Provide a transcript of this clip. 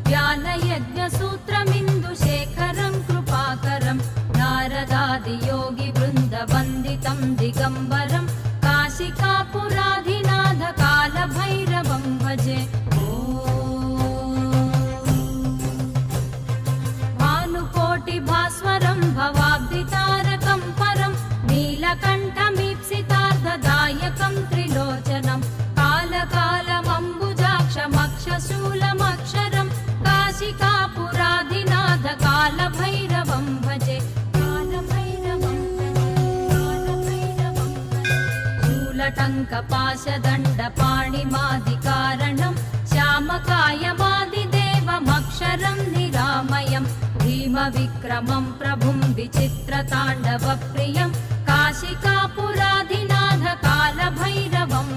ज्ञानयज्ञसूत्रमिन्दुशेखरं कृपाकरं नारदादियोगिवृन्दवन्दितं दिगम्बरं काशिकापुराधिनाथ कालभैरवं भजे। भानुकोटिभास्वरं भवाब्धितारकं परं नीलकण्ठमीप्सितार्थदायकं त्रिलोचनं कालकालमम्बुजाक्षमक्षशूलमक्षरं काशिकापुराधिनाथ कालभैरवं भजे। शूलटङ्कपाशदण्डपाणिमादिकारणं श्यामकायमादिदेवमक्षरं निरामयं भीमविक्रमं प्रभुं विचित्रताण्डवप्रियं काशिकापुराधिनाथ कालभैरवं